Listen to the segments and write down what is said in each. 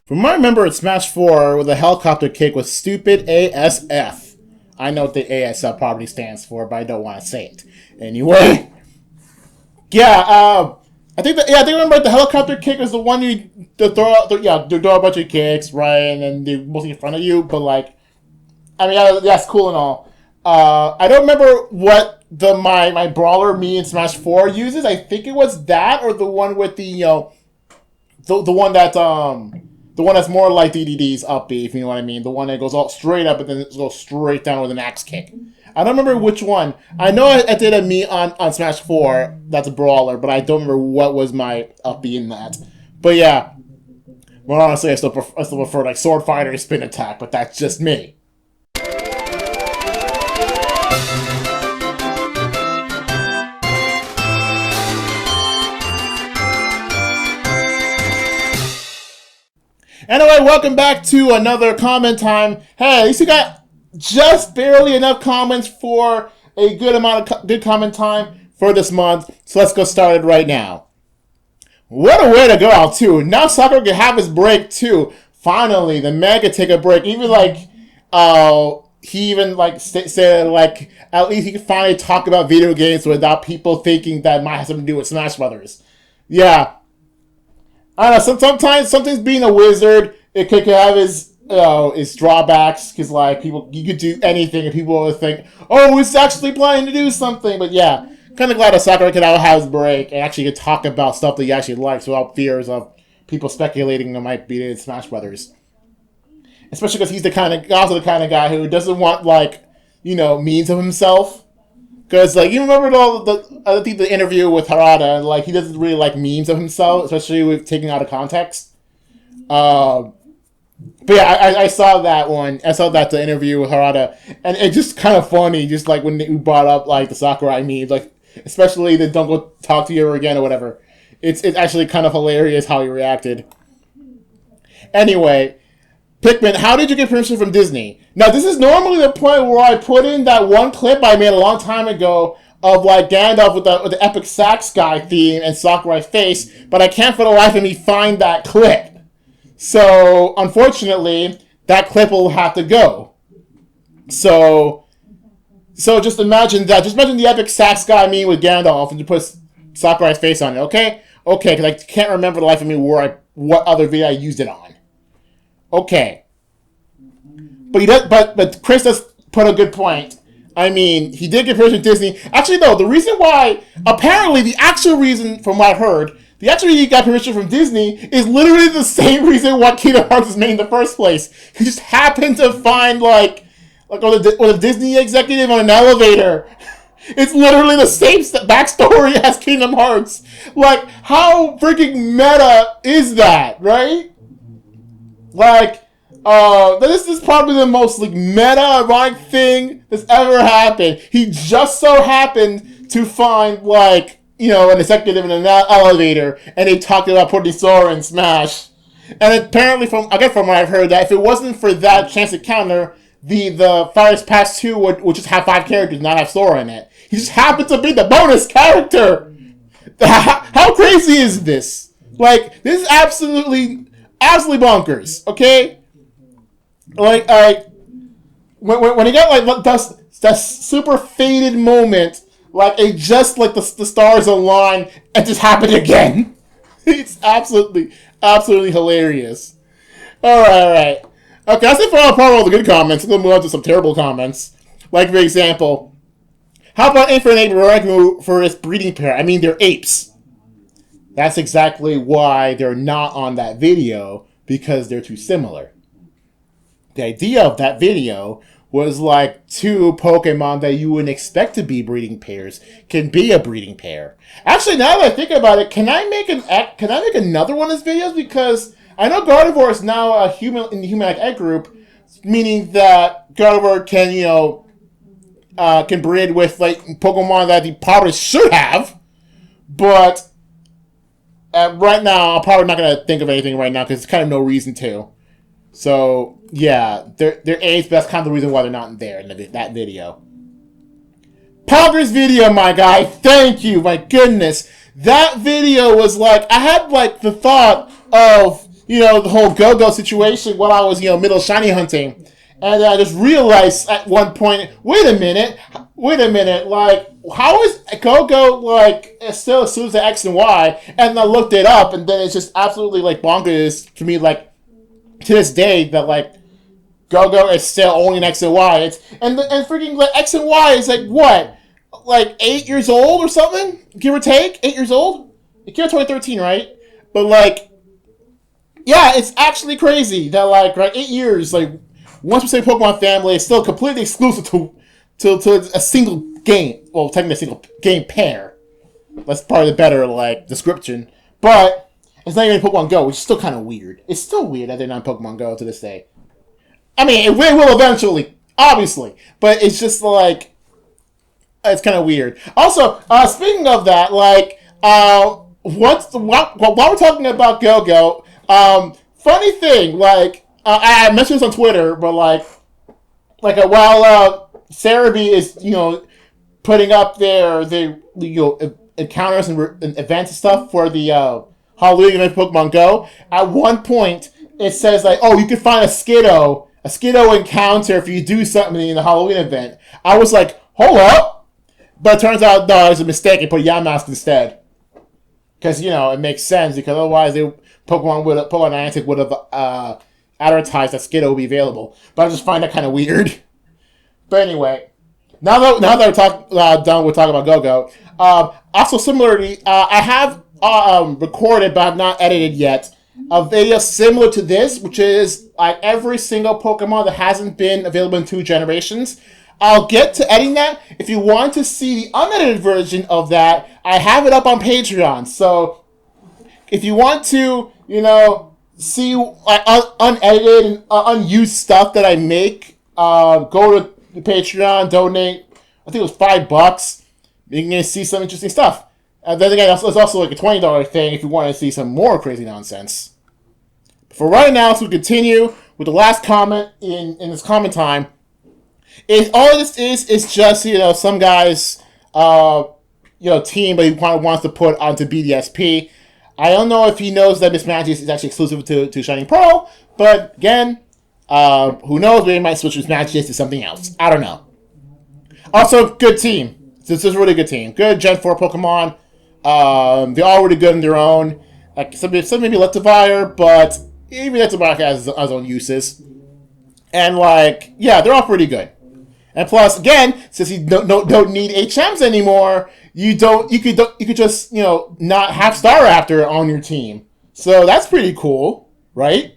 From what I remember at Smash 4, the helicopter kick was stupid ASF. I know what the ASF probably stands for, but I don't want to say it. Anyway. Yeah, I think I remember the helicopter kick is the one you throw a bunch of kicks, right, and then they're mostly in front of you, but that's cool and all. I don't remember what my brawler me in Smash 4 uses. I think it was that or the one with the one that's more like DDD's up B, if you know what I mean. The one that goes all straight up and then it goes straight down with an axe kick. I don't remember which one. I know I did a me on Smash 4 that's a brawler, but I don't remember what was my up B in that. But yeah, well, honestly, I still prefer like Sword Fighter spin attack, but that's just me. Anyway, welcome back to another comment time. Hey, at least you got just barely enough comments for a good amount of good comment time for this month. So let's go started right now. What a way to go out too. Now Sakura can have his break too. Finally, the man can take a break. Even he even said at least he can finally talk about video games without people thinking that it might have something to do with Smash Brothers. Yeah. I don't know, sometimes something's being a wizard, it could have its drawbacks, because, you could do anything, and people will think, oh, it's actually planning to do something, but yeah, kind of glad that Sakura could have his break, and actually could talk about stuff that he actually likes, without fears of people speculating it might be in Smash Brothers. Especially because he's also the kind of guy who doesn't want, memes of himself. Because, you remember the interview with Harada, he doesn't really like memes of himself, especially with taking out of context. But yeah, I saw that one. I saw the interview with Harada, and it's just kind of funny, just when we brought up, the Sakurai memes, especially the don't go talk to you ever again or whatever. It's actually kind of hilarious how he reacted. Anyway, Pikmin, how did you get permission from Disney? Now, this is normally the point where I put in that one clip I made a long time ago of, Gandalf with the Epic Sax Guy theme and Sakurai's face, but I can't for the life of me find that clip. So, unfortunately, that clip will have to go. So just imagine that. Just imagine the Epic Sax Guy meme with Gandalf and you put Sakurai's face on it, okay? Okay, because I can't remember the life of me what other video I used it on. Okay. But Chris does put a good point. I mean, he did get permission from Disney. Actually, though, the reason why, apparently, the actual reason, from what I heard, the actual reason he got permission from Disney is literally the same reason why Kingdom Hearts was made in the first place. He just happened to find, with a Disney executive on an elevator. It's literally the same backstory as Kingdom Hearts. How freaking meta is that, right? This is probably the most meta ironic thing that's ever happened. He just so happened to find an executive in an elevator, and they talked about putting Sora in Smash. And apparently, from what I've heard, that if it wasn't for that chance encounter, the Fires Pass 2 would just have 5 characters, not have Sora in it. He just happened to be the bonus character. How crazy is this? This is absolutely bonkers. Okay. When he got that super faded moment, it just the stars align and just happened again. It's absolutely hilarious. All right. Okay, that's it for all the good comments. I'm gonna move on to some terrible comments. For example, how about Infinite Ape ranking for its breeding pair? I mean, they're apes. That's exactly why they're not on that video, because they're too similar. The idea of that video was two Pokemon that you wouldn't expect to be breeding pairs can be a breeding pair. Actually, now that I think about it, can I make another one of these videos? Because I know Gardevoir is now a human in the human egg group, meaning that Gardevoir can breed with Pokemon that he probably should have, but right now I'm probably not gonna think of anything right now because there's kind of no reason to. So, yeah, they're A's, but that's kind of the reason why they're not in there in that video. Pogger's video, my guy, thank you, my goodness. That video was I had the thought of the whole Gogo situation while I was, middle shiny hunting. And I just realized at one point, wait a minute, like, how is Gogo, like, still assumes the X and Y? And I looked it up, and then it's just absolutely, like, bonkers to me, like, to this day, that, like, Gogo is still only an X and Y. And freaking, like, X and Y is, like, what? Like, 8 years old or something? Give or take? 8 years old? It came out 2013, right? But, like, yeah, it's actually crazy that, like, right, 8 years, like, once we say Pokemon family, it's still completely exclusive to a single game. Well, technically a single game pair. That's probably the better, like, description. But it's not even Pokemon Go, which is still kind of weird. It's still weird that they're not Pokemon Go to this day. I mean, it will eventually, obviously. But it's just, like, it's kind of weird. Also, speaking of that, like, while we're talking about Gogo, funny thing, like, I mentioned this on Twitter, but while Cerebi is, putting up the encounters and events and stuff for the Halloween event Pokemon Go, at one point it says, like, oh, you can find a Skiddo encounter if you do something in the Halloween event. I was like, hold up! But it turns out, no, it was a mistake. It put Yamask instead. Because, it makes sense, because otherwise Pokemon Niantic would have advertised that Skiddo will be available. But I just find that kind of weird. But anyway, now that we're done with talking about Gogo, also similarly, I have recorded but have not edited yet a video similar to this, which is like every single Pokemon that hasn't been available in 2 generations. I'll get to editing that. If you want to see the unedited version of that, I have it up on Patreon. So if you want to, see unedited and unused stuff that I make, go to the Patreon, donate. I think it was $5. You can see some interesting stuff. Then again, it's also like a $20 thing if you want to see some more crazy nonsense. For right now, so we continue with the last comment in this comment time. All this is just, some guy's, team that he wants to put onto BDSP. I don't know if he knows that Miss Magius is actually exclusive to Shining Pearl, but again, who knows, maybe he might switch Miss Magius to something else. I don't know. Also, good team. This is a really good team. Good Gen 4 Pokemon. They're all really good in their own. Like, some maybe Electivire, but even Electivire has his own uses. And, like, yeah, they're all pretty good. And plus, again, since you don't need HMs anymore, you could just not have Staraptor on your team. So that's pretty cool, right?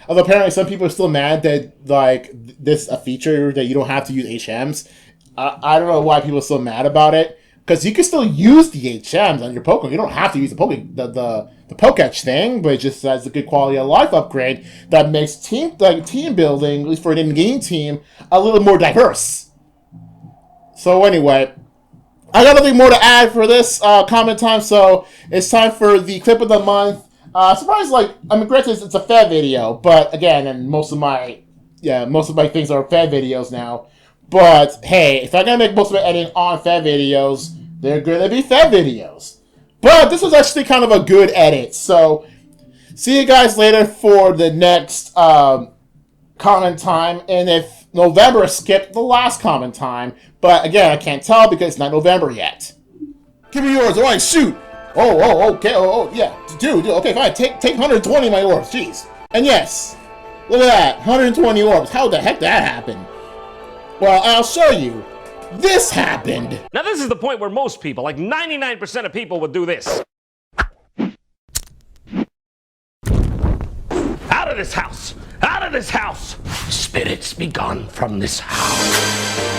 Although apparently some people are still mad that like this a feature that you don't have to use HMs. I don't know why people are so mad about it, because you can still use the HMs on your Pokemon. You don't have to use the Poketch thing, but it just has a good quality of life upgrade that makes team building, at least for an in-game team, a little more diverse. So anyway, I got nothing more to add for this comment time, so it's time for the clip of the month. Surprise, granted, it's a Fed video, but again, and most of my things are Fed videos now. But hey, if I'm gonna make most of my editing on Fed videos, they're gonna be Fed videos. But this was actually kind of a good edit, so see you guys later for the next comment time. And if November skipped the last comment time, but again, I can't tell because it's not November yet. Give me yours. All right, shoot. Okay. Yeah, dude. Okay, fine. Take 120 of my orbs. Jeez. And yes, look at that. 120 orbs. How the heck did that happen? Well, I'll show you. This happened. Now this is the point where most people, like 99% of people, would do this. Out of this house! Out of this house! Spirits be gone from this house.